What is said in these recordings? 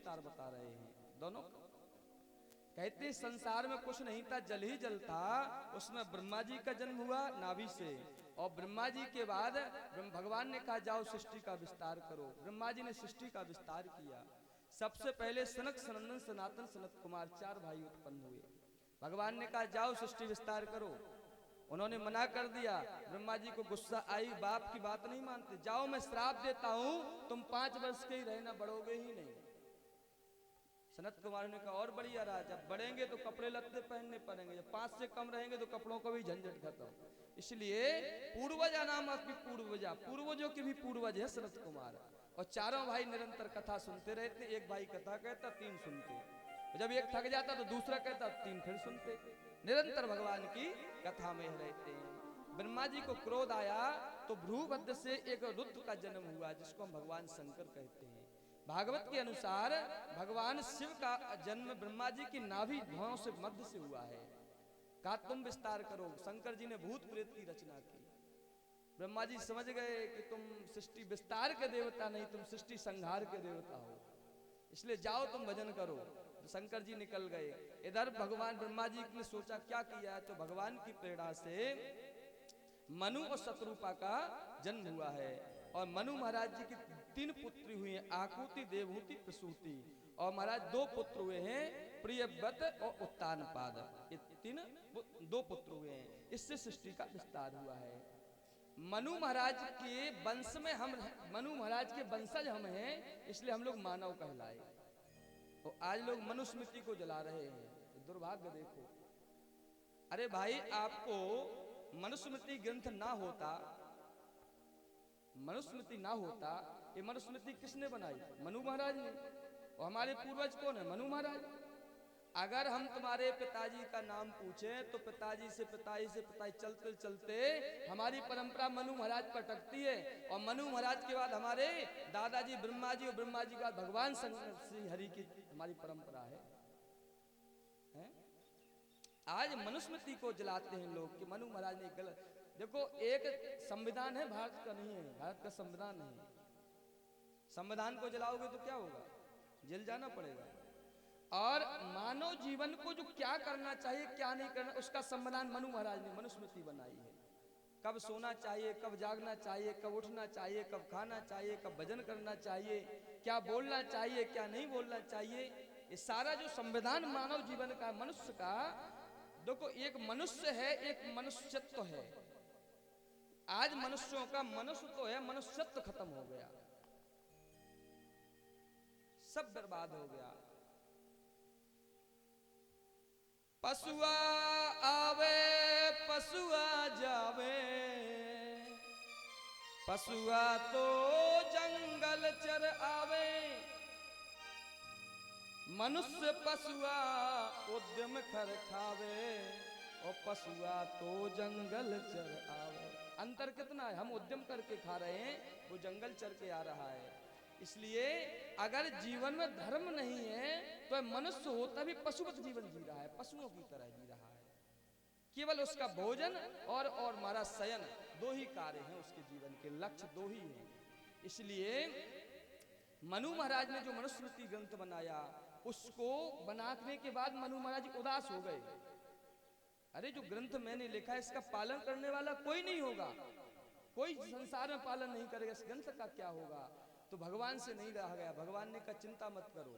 विस्तार बता रहे हैं दोनों। कहते संसार में कुछ नहीं था, जल ही जल था, उसमें ब्रह्मा जी का जन्म हुआ नाभि से, और ब्रह्मा जी के बाद भगवान ने कहा जाओ सृष्टि का विस्तार करो। ब्रह्मा जी ने सृष्टि का विस्तार किया। सबसे पहले सनक, सनंदन, सनातन, सनत कुमार 4 भाई उत्पन्न हुए। भगवान ने कहा जाओ सृष्टि विस्तार करो, उन्होंने मना कर दिया। ब्रह्मा जी को गुस्सा आई, बाप की बात नहीं मानते, जाओ मैं श्राप देता हूं, तुम 5 वर्ष के ही रहना, बढ़ोगे ही नहीं। सनत कुमार ने कहा और बढ़िया रहा, जब बढ़ेंगे तो कपड़े लत्ते पहनने पड़ेंगे, जब 5 से कम रहेंगे तो कपड़ों को भी झंझट खत्म। इसलिए पूर्वजा नाम अपनी पूर्वजा, पूर्वजों के भी पूर्वज है सनत कुमार। और चारों भाई निरंतर कथा सुनते रहते, एक भाई कथा कहता 3 सुनते, जब एक थक जाता तो दूसरा कहता 3 फिर सुनते, निरंतर भगवान की कथा में रहते हैं। ब्रह्मा जी को क्रोध आया तो भ्रूमध्य से एक रुद्र का जन्म हुआ, जिसको हम भगवान शंकर कहते हैं। भागवत के अनुसार भगवान शिव का जन्म ब्रह्मा जी की नाभि भौं से मध्य से हुआ है। कहा तुम विस्तार करो। शंकर जी ने भूत प्रेत की रचना की। ब्रह्मा जी समझ गए कि तुम सृष्टि विस्तार के देवता नहीं, तुम सृष्टि संहार के देवता हो, इसलिए जाओ तुम भजन करो। तो शंकर जी निकल गए। इधर भगवान ब्रह्मा जी ने सोचा क्या किया है, तो भगवान की प्रेरणा से मनु और शत्रुपा का जन्म हुआ है। और मनु महाराज जी की 3 पुत्री हुई हैं, आकुति, देवहूति, प्रसूति। और महाराज 2 पुत्र हुए हैं, प्रियव्रत और उत्तानपाद। ये 2 पुत्र हुए हैं। इससे सृष्टि का विस्तार हुआ है। मनु महाराज के वंश में हम, मनु महाराज के वंशज हम हैं, इसलिए हम लोग मानव कहलाए। तो आज लोग मनुस्मृति को जला रहे हैं, दुर्भाग्य देखो। अरे भाई, आपको मनुस्मृति ग्रंथ ना होता, मनुस्मृति ना होता, ये मनुस्मृति किसने बनाई? मनु महाराज ने। और हमारे पूर्वज कौन है? मनु महाराज। अगर हम तुम्हारे पिताजी का नाम पूछें तो पिताजी से चलते चलते हमारी परंपरा मनु महाराज पर अटकती है। और मनु महाराज के बाद हमारे दादाजी ब्रह्मा जी, और ब्रह्मा जी के बाद भगवान श्री हरि की हमारी परंपरा है? आज मनुस्मृति को जलाते हैं लोग कि मनु महाराज ने गलत। देखो, एक संविधान है, भारत का नहीं है, भारत का संविधान नहीं है। संविधान को जलाओगे तो क्या होगा? जेल जाना पड़ेगा। और मानव जीवन को जो क्या करना चाहिए क्या नहीं करना, उसका संविधान मनु महाराज ने, मनुस्मृति बनाई है। कब सोना चाहिए, कब जागना चाहिए, कब उठना चाहिए, कब खाना चाहिए, कब भजन करना चाहिए, क्या बोलना चाहिए, क्या नहीं बोलना चाहिए, ये सारा जो संविधान मानव जीवन का, मनुष्य का। देखो, एक मनुष्य है, एक मनुष्यत्व है। आज मनुष्यों का मनुष्य तो है, मनुष्यत्व खत्म हो गया, सब बर्बाद हो गया। पशुआ आवे पशुआ जावे, पशुआ तो जंगल चर आवे, मनुष्य पशुआ उद्यम कर खावे, और पशुआ तो जंगल चर आवे। अंतर कितना है? हम उद्यम करके खा रहे हैं, वो जंगल चर के आ रहा है। इसलिए अगर जीवन में धर्म नहीं है तो मनुष्य होता भी पशुवत जीवन जी रहा है, पशुओं की तरह जी रहा है। केवल उसका भोजन और हमारा शयन, 2 ही कार्य हैं उसके जीवन के, लक्ष्य 2 ही हैं। इसलिए मनु महाराज ने जो मनुस्मृति ग्रंथ बनाया, उसको बनाने के बाद मनु महाराज उदास हो गए। अरे, जो ग्रंथ मैंने लिखा है इसका पालन करने वाला कोई नहीं होगा, कोई संसार में पालन नहीं करेगा, इस ग्रंथ का क्या होगा? तो भगवान से नहीं रहा गया। भगवान ने कहा चिंता मत करो,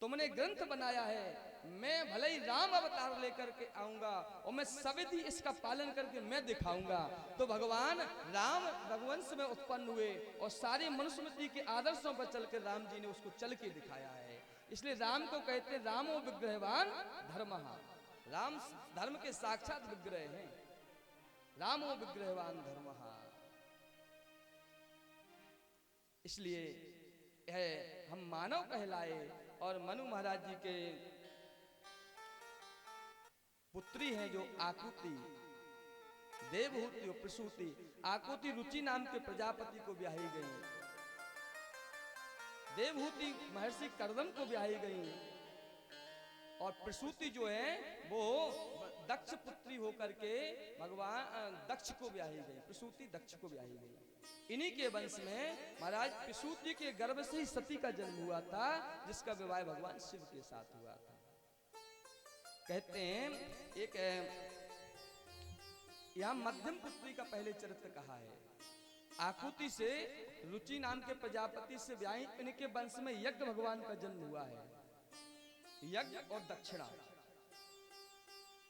तुमने ग्रंथ बनाया है, मैं भले ही राम अवतार लेकर के आऊंगा और मैं सविधि इसका पालन करके मैं दिखाऊंगा। तो भगवान राम रघुवंश में उत्पन्न हुए और सारी मनुस्मृति के आदर्शों पर चलकर राम जी ने उसको चल के दिखाया है। इसलिए राम को कहते हैं रामो विग्रहवान धर्मः। राम धर्म के साक्षात विग्रह हैं। रामो विग्रहवान धर्मः। इसलिए है हम मानव कहलाए। और मनु महाराज जी के पुत्री हैं जो आकुति, देवहूति और प्रसूति। आकुति रुचि नाम के प्रजापति को ब्याही गई, देवहूति महर्षि कर्दम को ब्याही गई, और प्रसूति जो है वो दक्ष पुत्री होकर के भगवान दक्ष को ब्याही गई। प्रसूति दक्ष को ब्याही गई। इन्हीं के वंश में महाराज पिसूत जी के गर्भ से ही सती का जन्म हुआ था, जिसका विवाह भगवान शिव के साथ हुआ था। कहते हैं एक यहां मध्यम पुत्री का पहले चरित्र कहा है। आकुति से रुचि नाम के प्रजापति से ब्याही, इनके वंश में यज्ञ भगवान का जन्म हुआ है। यज्ञ और दक्षिणा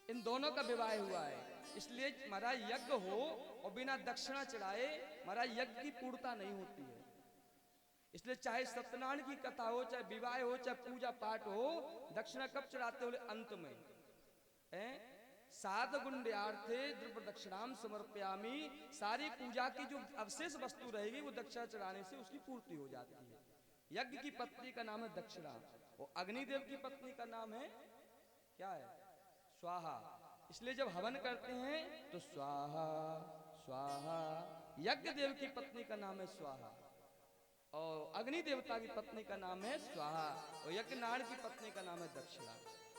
इन दोनों का विवाह हुआ है। इसलिए महाराज यज्ञ हो और बिना दक्षिणा चढ़ाए महाराज यज्ञ की पूर्णता नहीं होती है। इसलिए चाहे सत्यनारायण की कथा हो, चाहे विवाह हो, चाहे पूजा पाठ हो, दक्षिणा कब चढ़ाते हो? अंत में। साध गुंड्यार्थे द्रव्य दक्षिणाम समर्पयामि, सारी पूजा की जो अवशेष वस्तु रहेगी वो दक्षिणा चढ़ाने से उसकी पूर्ति हो जाती है। यज्ञ की पत्नी का नाम है दक्षिणा और अग्निदेव की पत्नी का नाम है क्या है? स्वाहा। इसलिए जब हवन करते हैं तो स्वाहा स्वाहा। यज्ञ देव की पत्नी का नाम है स्वाहा और अग्नि देवता की पत्नी का नाम है स्वाहा और यज्ञ नारायण की पत्नी का नाम है दक्षिणा।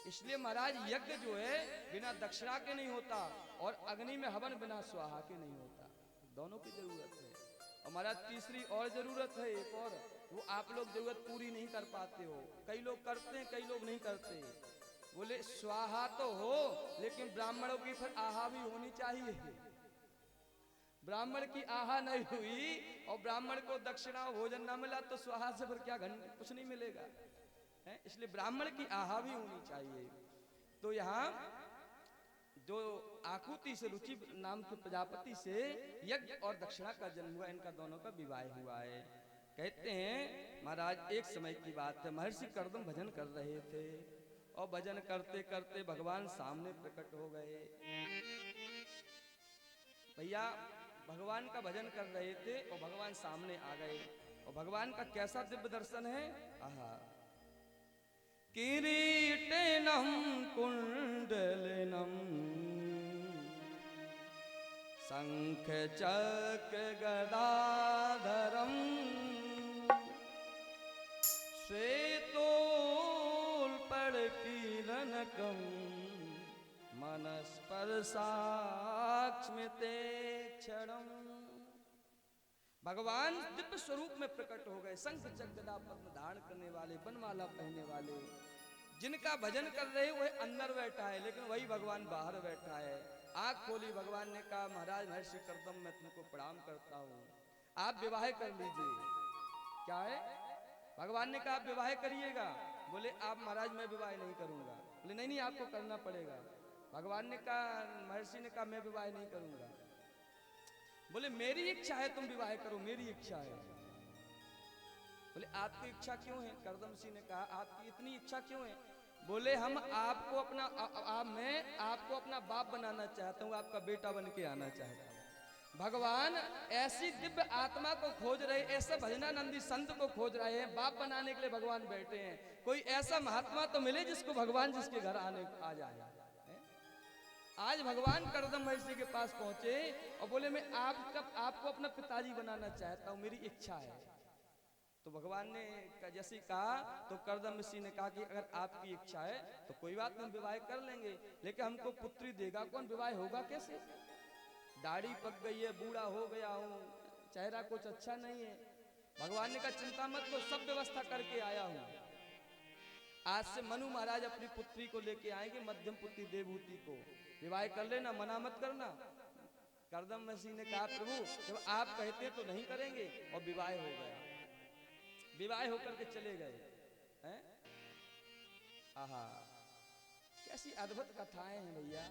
इसलिए महाराज यज्ञ जो है बिना दक्षिणा के नहीं होता और अग्नि में हवन बिना स्वाहा के नहीं होता। दोनों की जरूरत है। और महाराज तीसरी और जरूरत है एक और, वो आप लोग जरूरत पूरी नहीं कर पाते हो। कई लोग करते हैं, कई लोग नहीं करते। बोले स्वाहा तो हो लेकिन ब्राह्मणों की फिर आहा भी होनी चाहिए। ब्राह्मण की आहा नहीं हुई और ब्राह्मण को दक्षिणा भोजन ना मिला तो स्वाहा से फिर क्या घंटे कुछ नहीं मिलेगा है। इसलिए ब्राह्मण की आहा भी होनी चाहिए। तो यहाँ जो आकुति से रुचि नाम के प्रजापति से यज्ञ और दक्षिणा का जन्म हुआ, इनका दोनों का विवाह हुआ है। कहते हैं महाराज एक समय की बात है, महर्षि कर्दम भजन कर रहे थे और भजन करते करते भगवान सामने प्रकट हो गए। भैया भगवान का भजन कर रहे थे और भगवान सामने आ गए और भगवान का कैसा दिव्य दर्शन है। आहा। किरीटनम कुंडलिनम शंख चक्र गदाधरम श्वेतोल्पलकीलनकम मनस्पर्शाक्ष्मिते क्षणम। भगवान दिव्य स्वरूप में प्रकट हो गए, शंख चक्र गदा पद्म धारण करने वाले, बनमाला पहनने वाले। जिनका भजन कर रहे वह अंदर बैठा है लेकिन वही भगवान बाहर बैठा है। आंख खोली, भगवान ने कहा महाराज महर्षि कर्दम मैं तुमको प्रणाम करता हूँ, आप विवाह कर लीजिए। क्या है? भगवान ने कहा आप विवाह करिएगा। बोले आप महाराज मैं विवाह नहीं करूंगा। बोले नहीं नहीं आपको करना पड़ेगा। भगवान ने कहा, महर्षि ने कहा मैं विवाह नहीं करूंगा। बोले मेरी इच्छा है तुम विवाह करो, मेरी इच्छा है। बोले आपकी इच्छा क्यों है? कर्दम सिंह ने कहा आपकी इतनी इच्छा क्यों है? बोले हम आपको अपना मैं आपको अपना बाप बनाना चाहता हूँ, आपका बेटा बन के आना चाहता हूँ। भगवान ऐसी दिव्य आत्मा को खोज रहे, ऐसे भजनानंदी संत को खोज रहे हैं, बाप बनाने के लिए भगवान बैठे हैं। कोई ऐसा महात्मा तो मिले जिसको भगवान जिसके घर आ जाए। आज भगवान कर्दम महर्षि के पास पहुंचे और बोले मैं आपको अपना पिताजी बनाना चाहता हूं, मेरी इच्छा है। तो भगवान ने जैसे कहा तो कर्दम ऋषि ने कहा कि अगर आपकी इच्छा है तो कोई बात नहीं, विवाह कर लेंगे, लेकिन हमको पुत्री देगा कौन? विवाह होगा कैसे? दाढ़ी पक गई है, बूढ़ा हो गया हूँ, चेहरा कुछ अच्छा नहीं है। भगवान ने कहा चिंता मत करो, सब व्यवस्था करके आया हूँ। आज से मनु महाराज अपनी पुत्री को लेके आएंगे, मध्यम पुत्री देवहूति को। विवाह कर लेना, मना मत करना। कर्दम ऋषि ने कहा प्रभु जब आप कहते तो नहीं करेंगे, और विवाह हो गया। विवाह होकर के चले गए हैं। आहा कैसी अद्भुत कथाएं हैं भैया।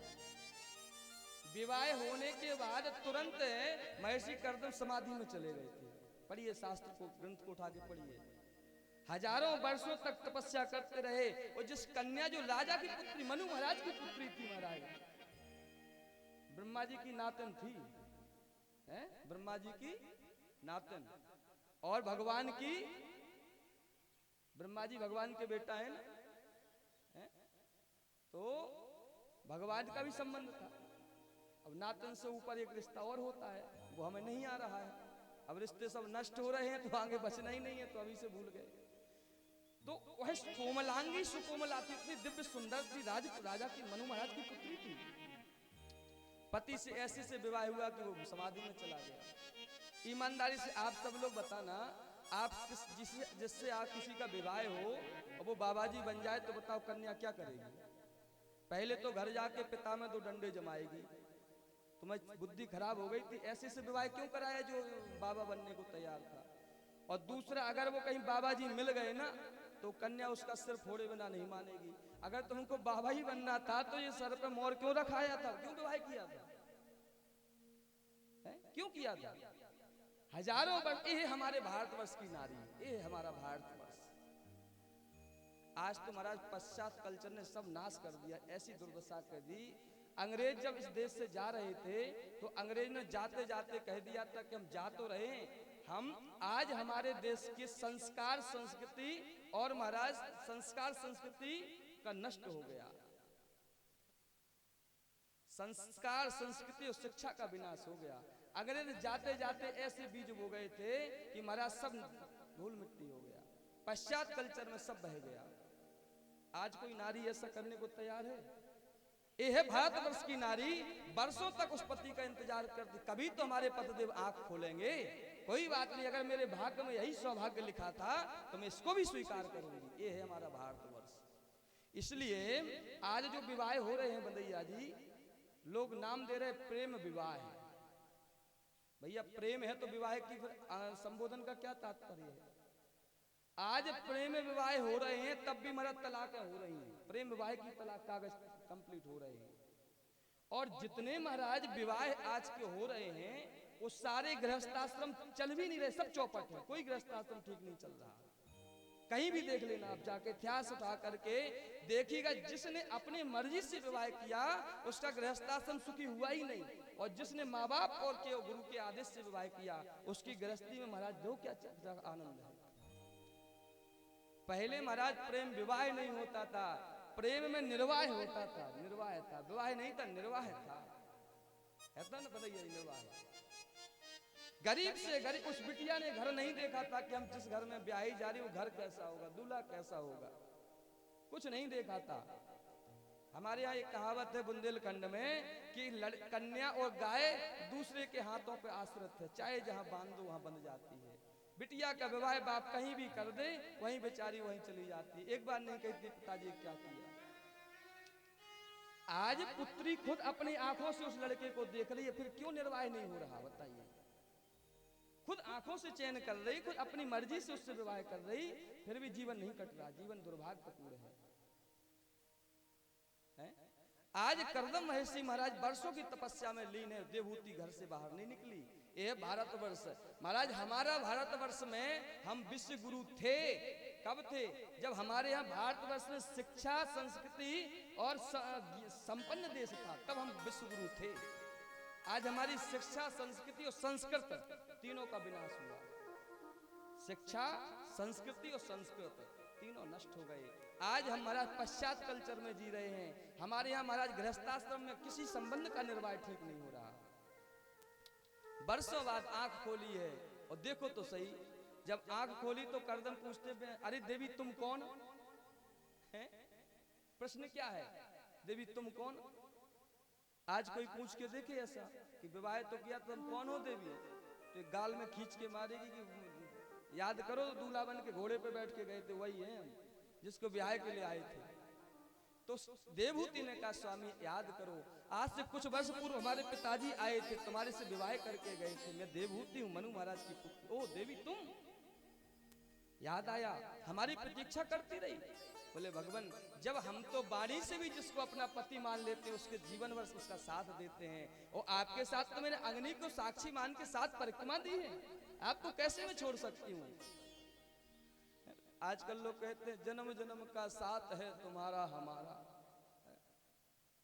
विवाह होने के बाद तुरंत महर्षि कर्दम समाधि में चले गए थे। पढ़िए शास्त्र को, ग्रंथ को उठा के पढ़िए। हजारों वर्षों तक तपस्या करते रहे और जिस कन्या जो राजा की पुत्री मनु महाराज की पुत्री थी, महाराज ब्रह्मा जी की नातन थी, है ब्रह्मा जी की नातन, और भगवान की, ब्रह्मा जी भगवान के बेटा है ना, है? तो भगवान का भी संबंध था। अब नातन से ऊपर एक रिश्ता और होता है, वो हमें नहीं आ रहा है। अब रिश्ते सब नष्ट हो रहे हैं तो आगे बचना ही नहीं है, तो अभी से भूल गए। तो वह कोमलांगी सुकोमला थी, इतनी दिव्य सुंदर थी, राजा की मनु महाराज की पुत्री थी। पति से ऐसे से विवाह हुआ कि वो समाधि में चला गया। ईमानदारी से आप सब लोग बताना, आप जिससे आप किसी का विवाह हो और वो बाबा जी बन जाए तो बताओ कन्या क्या करेगी? पहले तो घर जाके पिता में 2 डंडे जमाएगी, तुम्हें बुद्धि खराब हो गई थी, ऐसे से विवाह क्यों कराया जो बाबा बनने को तैयार था। और दूसरा, अगर वो कहीं बाबा जी मिल गए ना तो कन्या उसका सिर फोड़े बिना नहीं मानेगी। अगर तुमको बाबा ही बनना था तो ये सर पे मोर क्यों रखाया था, क्यों विवाह किया था, क्यों किया था? हजारों वर्ष ये हमारे भारतवर्ष की नारी, ये हमारा भारतवर्ष। आज तो महाराज पश्चात कल्चर ने सब नाश कर दिया, ऐसी दुर्दशा कर दी। अंग्रेज जब इस देश से जा रहे थे तो अंग्रेज ने जाते जाते कह दिया था कि हम जा तो रहे, हम आज हमारे देश की संस्कार संस्कृति और महाराज संस्कार संस्कृति का नष्ट हो गया, संस्कार संस्कृति और शिक्षा का विनाश हो गया। अंग्रेज जाते जाते ऐसे बीज बो गए थे कि महाराज सब धूल मिट्टी हो गया, पश्चात कल्चर में सब बह गया। आज कोई नारी ऐसा करने को तैयार है? ये है भारतवर्ष की नारी, वर्षों तक उस पति का इंतजार करती, कभी तो हमारे पतिदेव आंख खोलेंगे। कोई बात नहीं, अगर मेरे भाग्य में यही सौभाग्य लिखा था तो मैं इसको भी स्वीकार करूंगी। ये है हमारा भारतवर्ष। इसलिए आज जो विवाह हो रहे हैं बंदैया जी, लोग नाम दे रहे प्रेम विवाह है। भैया प्रेम है तो विवाह की फिर संबोधन का क्या तात्पर्य है? आज प्रेम विवाह हो रहे हैं तब भी महाराज तलाकें हो रही हैं, प्रेम विवाह की तलाक कागज कंप्लीट हो रहे हैं। और जितने महाराज विवाह आज के हो रहे हैं वो सारे गृहस्थाश्रम चल भी नहीं रहे, सब चौपट है, कोई गृहस्थाश्रम ठीक नहीं चल रहा। कहीं भी देख लेना आप जाके, इतिहास उठा करके देखिएगा, जिसने अपनी मर्जी से विवाह किया उसका गृहस्थाश्रम सुखी हुआ ही नहीं, और जिसने माँ बाप और के गुरु के आदेश से विवाह किया उसकी गृहस्थी में महाराज दो क्या आनंद है। पहले महाराज प्रेम विवाह नहीं होता था, प्रेम में निर्वाह होता था, निर्वाह था, विवाह नहीं था, निर्वाह था, ऐसा ना बताइए निर्वाह। गरीब से गरीब, उस बिटिया ने घर नहीं देखा था कि हम जिस घर में ब्याही जा रही वो घर कैसा होगा, दूल्हा कैसा होगा, कुछ नहीं देखा था। हमारे यहाँ एक कहावत है बुंदेलखंड में कि कन्या और गाय दूसरे के हाथों पे आश्रित है, चाहे जहां बांध दो वहां बंध जाती है। बिटिया का विवाह बाप कहीं भी कर दे वहीं बेचारी वहीं चली जाती है, एक बार नहीं कहती पिताजी क्या किया। आज पुत्री खुद अपनी आंखों से उस लड़के को देख रही है, फिर क्यों निर्वाह नहीं हो रहा बताइए? खुद आंखों से चयन कर रही, खुद अपनी मर्जी से उससे विवाह कर रही, फिर भी जीवन नहीं कट रहा, जीवन दुर्भाग्यपूर्ण है। आज करदम महर्षि महाराज वर्षों की तपस्या में लीन है, देवहूति घर से बाहर नहीं निकली। ये भारतवर्ष महाराज, हमारा भारतवर्ष में हम विश्व गुरु थे। कब थे? जब हमारे यहाँ भारतवर्ष में शिक्षा संस्कृति और संपन्न देश था, तब हम विश्व गुरु थे। आज हमारी शिक्षा संस्कृति और संस्कृत तीनों का विनाश हुआ। शिक्षा संस्कृति और संस्कृत तीनों नष्ट हो गए। आज हम महाराज पश्चात कल्चर में जी रहे हैं। हमारे यहाँ महाराज गृहस्थाश्रम में किसी संबंध का निर्वाह ठीक नहीं हो रहा। वर्षों बाद आंख खोली है और देखो तो सही, जब आंख खोली तो करदम पूछते हैं, अरे देवी तुम कौन है? प्रश्न क्या है? देवी तुम कौन? आज कोई पूछ के देखे ऐसा कि विवाह तो किया, तुम कौन हो देवी? तो गाल में खींच के मारेगी कि याद करो दूल्हा बन के घोड़े पे बैठ के गए थे, वही है जिसको ब्याह के लिए आए थे। तो देवहूति ने कहा स्वामी याद करो, आज से कुछ वर्ष पूर्व हमारे पिताजी आए थे, तुम्हारे से विवाह करके गए थे, मैं देवहूति हूँ, मनु महाराज की पुत्री। ओ देवी तुम, याद आया, हमारी प्रतीक्षा करती रही। बोले भगवान, जब हम तो बाणी से भी जिसको अपना पति मान लेते हैं उसके जीवन वर्ष उसका साथ देते हैं, और आपके साथ तो मैंने अग्नि को साक्षी मान के साथ परिक्रमा दी है, आपको कैसे मैं छोड़ सकती हूँ? आजकल लोग कहते हैं जन्म जन्म का साथ है तुम्हारा हमारा।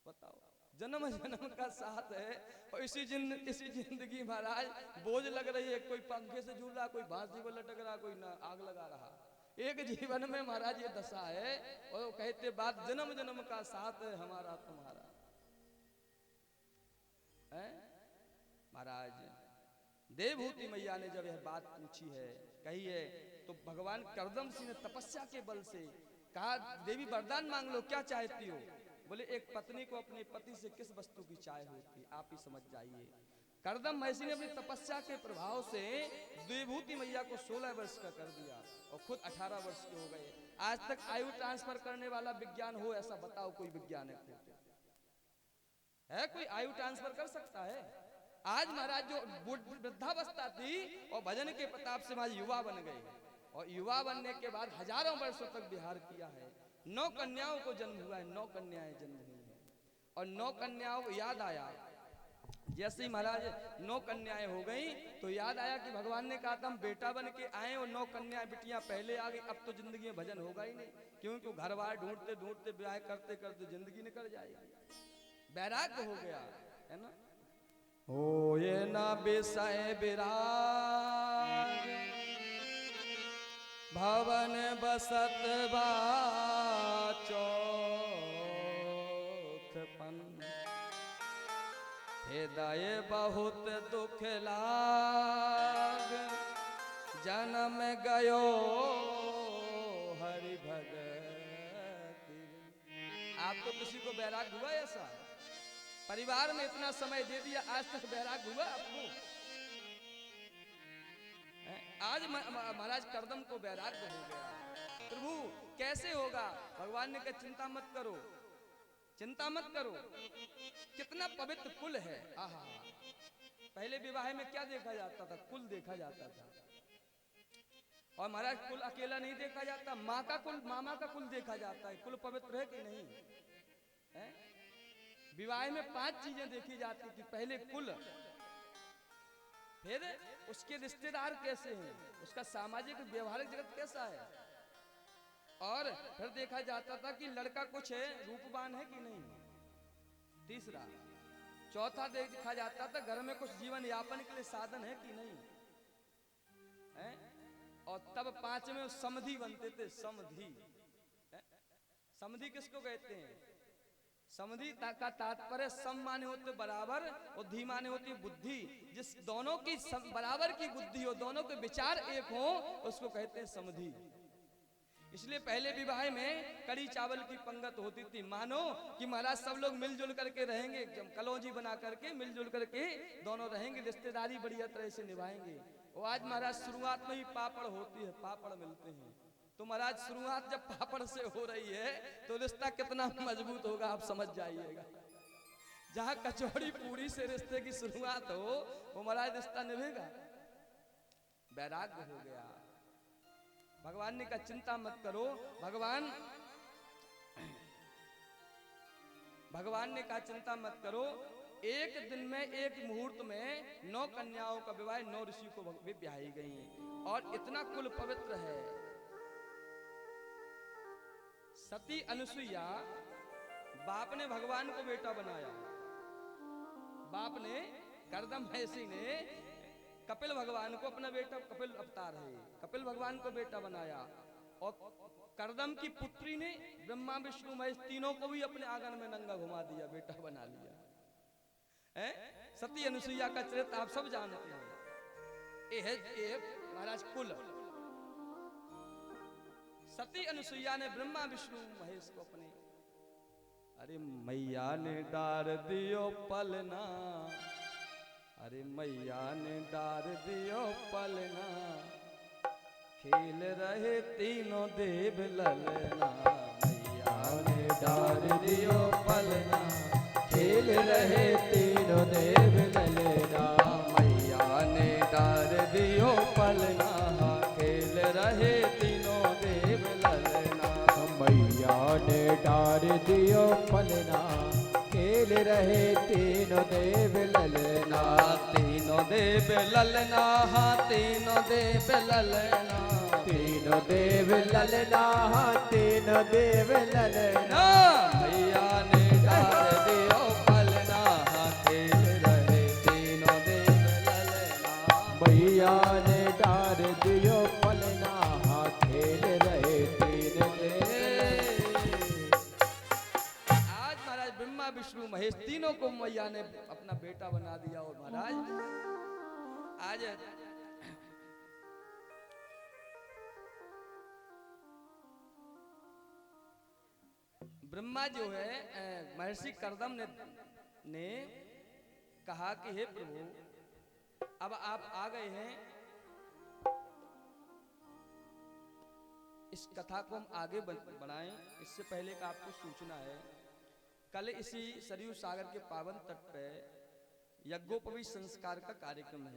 बताओ, जन्म जन्म का साथ है और इसी जिंदगी महाराज बोझ लग रही है, कोई पंखे से झूल रहा, कोई बांसी पर लटक रहा, कोई ना आग लगा रहा। एक जीवन में महाराज ये दशा है, और कहते बात जन्म जन्म का साथ है हमारा तुम्हारा है। महाराज देवहूति मैया ने जब यह बात पूछी है, कही है, तो भगवान करदम सिंह ने तपस्या के बल से कहा देवी वरदान मांग लो, क्या चाहती हो? बोले एक पत्नी को अपने पति से किस वस्तु की चाह होती, आप ही समझ जाइए। करदम महर्षि ने अपनी तपस्या के प्रभाव से द्विभूति मैया को 16 वर्ष का कर दिया और खुद 18 वर्ष के हो गए। आज तक आयु ट्रांसफर करने वाला विज्ञान हो ऐसा बताओ, कोई वैज्ञानिक है कोई आयु ट्रांसफर कर सकता है? आज महाराज जो वृद्धावस्था थी और भजन के प्रताप से महाराज युवा बन गए और युवा बनने के बाद हजारों वर्षों तक विहार किया है। 9 कन्याओं को जन्म हुआ है, 9 कन्याएं जन्म हुई हैं और 9 कन्याओं को याद आया, जैसे ही महाराज 9 कन्याएं हो गई तो याद आया कि भगवान ने कहा था हम बेटा बन के आए और 9 कन्याएं बिटियां पहले आ गई, अब तो जिंदगी में भजन होगा ही नहीं, क्योंकि घर बार ढूंढते ढूंढते ब्याह करते करते जिंदगी निकल जाएगी। वैराग्य हो गया है ना। हो ये ना विषय विराग भवन बसत चौथ पन हृदय बहुत दुख लाग जन्म गयो हरि भगति। आपको किसी को वैराग हुआ ऐसा? परिवार में इतना समय दे दिया, आज तक वैराग हुआ आपको? आज महाराज करदम को वैराग्य हो गया। प्रभु कैसे होगा? भगवान ने कहा चिंता मत करो, चिंता मत करो, कितना पवित्र कुल है। आहा, पहले विवाह में क्या देखा जाता था? कुल देखा जाता था। और महाराज कुल अकेला नहीं देखा जाता, माँ का कुल, मामा का कुल देखा जाता है। कुल पवित्र है कि नहीं है? विवाह में 5 चीजें देखी जाती थी। पहले कुल, फिर उसके रिश्तेदार कैसे हैं, उसका सामाजिक व्यवहारिक जगत कैसा है, और फिर देखा जाता था कि लड़का कुछ है, रूपवान है कि नहीं। तीसरा, चौथा देखा जाता था घर में कुछ जीवन यापन के लिए साधन है कि नहीं है? और तब 5वें समधि बनते थे। समधि, समधि किसको कहते हैं? समधि का तात्पर्य सम माने होते बराबर और धी माने होती बुद्धि। जिस दोनों की बराबर की बुद्धि हो, दोनों के विचार एक हो, उसको कहते हैं समधि। इसलिए पहले विवाह में कड़ी चावल की पंगत होती थी। मानो कि महाराज सब लोग मिलजुल करके रहेंगे, कलौजी बना करके मिलजुल करके दोनों रहेंगे, रिश्तेदारी बढ़िया तरह से निभाएंगे। और आज महाराज शुरुआत में ही पापड़ होती है, पापड़ मिलते हैं। तो महाराज शुरुआत जब पापड़ से हो रही है तो रिश्ता कितना मजबूत होगा आप समझ जाइएगा। जहां कचौड़ी पूरी से रिश्ते की शुरुआत हो वो महाराज रिश्ता निभेगा। वैराग्य हो गया। भगवान ने कहा चिंता मत करो। भगवान ने कहा चिंता मत करो। एक दिन में, एक मुहूर्त में 9 कन्याओं का विवाह 9 ऋषि को भी ब्याही गई और इतना कुल पवित्र है। सती अनुसुईया, बाप ने भगवान को बेटा बनाया। बाप ने, करदम महर्षि ने कपिल भगवान को अपना बेटा, कपिल अवतार है, कपिल भगवान को बेटा बनाया। और करदम की पुत्री ने ब्रह्मा विष्णु महेश तीनों को भी अपने आंगन में नंगा घुमा दिया, बेटा बना लिया है। सती अनुसुईया का चरित्र आप सब जानते हैं। ये महाराज कुल। सती अनुसुईया ने ब्रह्मा विष्णु महेश को अपने, अरे मैया ने डार दियो पलना, अरे मैया ने डार दियो पलना, खेल रहे तीनों देव ललना। मैया ने डार दियो पलना, खेल रहे तीनों देव ललना। मैया ने डार दियो पलना, खेल रहे तीनों देव ललना। मैया ने डार दियो पलना, खेल रहे तीनों देव ललना। तीनों देव ललना, हाँ तीनों देव ललना। तीनों देव ललना, हाँ तीनों देव ललना। मैया ने डार दियो पलना, हाँ खेल रहे तीनों देव ललना। मैया ने डार दियो पलना, हाँ खेल रहे तीन देव। आज महाराज ब्रह्मा विष्णु महेश तीनों को मैया ने अपना बेटा बना दिया। और महाराज आज ब्रह्मा जो है महर्षि करदम ने कहा कि हे प्रभु अब आप आ गए हैं, इस कथा को हम आगे बढ़ाएं। इससे पहले का आपको सूचना है, कल इसी सरयू सागर के पावन तट पे यज्ञोपवीत संस्कार का कार्यक्रम है।